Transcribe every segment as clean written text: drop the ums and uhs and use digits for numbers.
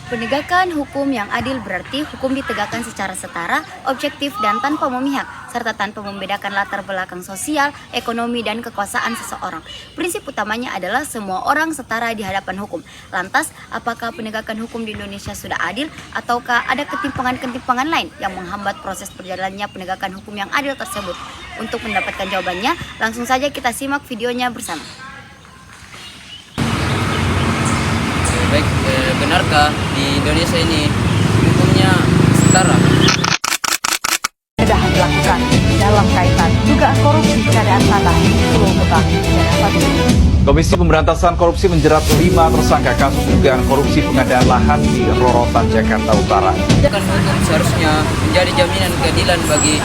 Penegakan hukum yang adil berarti hukum ditegakkan secara setara, objektif, dan tanpa memihak, serta tanpa membedakan latar belakang sosial, ekonomi, dan kekuasaan seseorang. Prinsip utamanya adalah semua orang setara di hadapan hukum. Lantas, apakah penegakan hukum di Indonesia sudah adil, ataukah ada ketimpangan-ketimpangan lain yang menghambat proses berjalannya penegakan hukum yang adil tersebut? Untuk mendapatkan jawabannya, langsung saja kita simak videonya bersama. Baik, benarkah di Indonesia ini hukumnya setara? Sudah dilakukan dalam kaitan dugaan korupsi pengadaan tanah di Pulau Gebang, Jakarta Timur. Komisi Pemberantasan Korupsi menjerat 5 tersangka kasus dugaan korupsi pengadaan lahan di Rorotan, Jakarta Utara. Kan hukum seharusnya menjadi jaminan keadilan bagi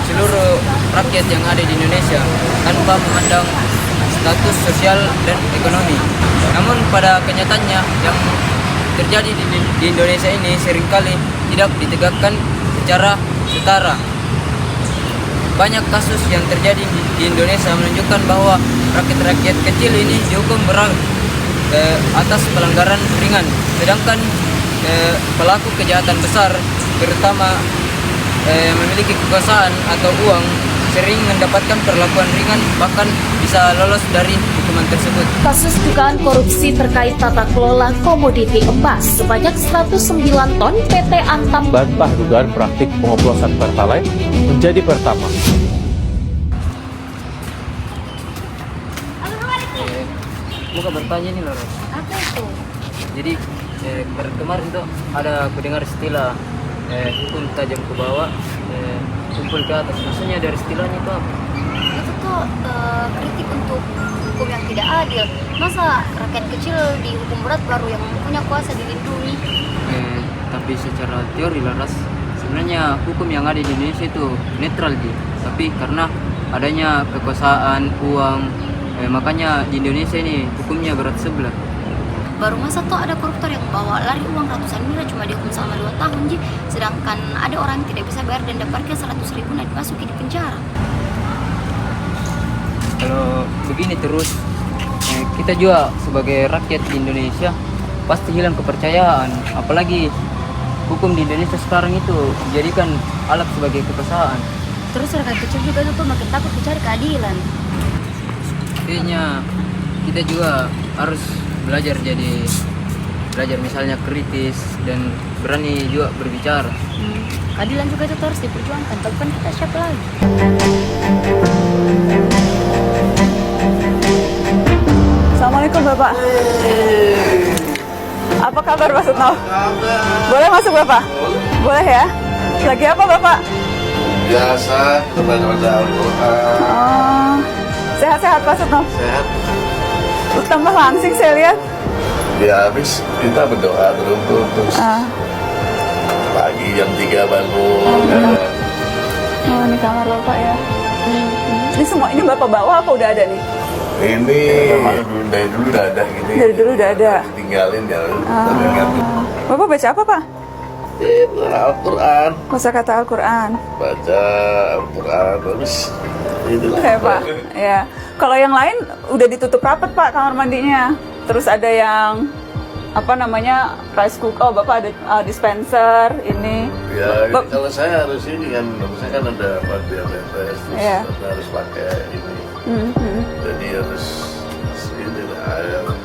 seluruh rakyat yang ada di Indonesia tanpa memandang status sosial dan ekonomi. Namun pada kenyataannya yang terjadi di Indonesia ini seringkali tidak ditegakkan secara setara. Banyak kasus yang terjadi di Indonesia menunjukkan bahwa rakyat-rakyat kecil ini dihukum berat atas pelanggaran ringan, sedangkan pelaku kejahatan besar, terutama yang memiliki kekuasaan atau uang, sering mendapatkan perlakuan ringan, bahkan bisa lolos dari hukuman tersebut. Kasus dugaan korupsi terkait tata kelola komoditi emas sebanyak 109 ton PT Antam bantah dugaan praktik pengoplosan Pertalite menjadi pertama. Muka bertanya nih Loro. Apa itu? Jadi kemarin tuh ada kudengar istilah hukum tajam ke bawah, tumpul ke atas. Maksudnya dari istilahnya itu apa? Itu tuh kritik untuk hukum yang tidak adil. Masa rakyat kecil dihukum berat baru yang punya kuasa dilindungi? Tapi secara teori Laras, sebenarnya hukum yang ada di Indonesia itu netral tapi karena adanya kekuasaan, uang, makanya di Indonesia ini hukumnya berat sebelah. Baru masa tuh ada koruptor yang bawa lari uang ratusan miliar cuma dihukum selama 2 tahun sedangkan ada orang yang tidak bisa bayar dan dapatkan 100.000 dan dimasuki di penjara. Kalau begini terus, kita juga sebagai rakyat di Indonesia pasti hilang kepercayaan. Apalagi hukum di Indonesia sekarang itu dijadikan alat sebagai kekuasaan. Terus rakyat kecil juga tuh makin takut mencari keadilan. Artinya kita juga harus belajar misalnya kritis dan berani juga berbicara. Keadilan juga itu harus diperjuangkan, bukan kita siapa lagi. Assalamualaikum Bapak. Apa kabar Pak Sutno? Boleh masuk Bapak? Boleh ya? Lagi apa Bapak? Biasa, baca Al-Quran. Oh, sehat-sehat Pak Sutno? Sehat. Tambah langsing saya lihat. Ya habis kita berdoa terus. Pagi jam 3 bangun. Oh, ini kamar Bapak ya. Ini semua ini Bapak bawa apa udah ada nih? Ini dari dulu udah ada gini. Dari dulu udah ada. Tinggalin ya. Bapak baca apa Pak? Al-Quran. Baca kata Al-Quran. Baca Al-Quran terus. Itulah. Oke Pak. Ya. Kalau yang lain udah ditutup rapat Pak kamar mandinya. Terus ada yang apa namanya rice cooker, Bapak ada dispenser ini. Ya kalau saya harus ini kan, saya kan ada diabetes, Iya. harus pakai ini. Jadi harus ini lah.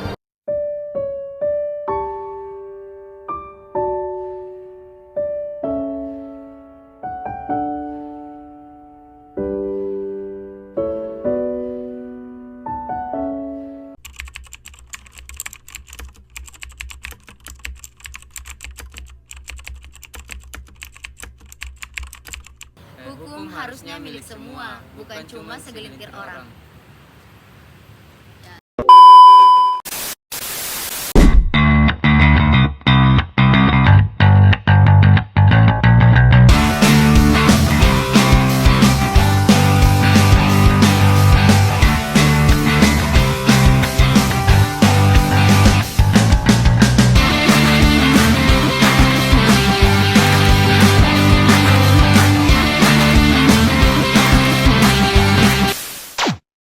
Hukum harusnya milik semua, bukan cuma segelintir orang.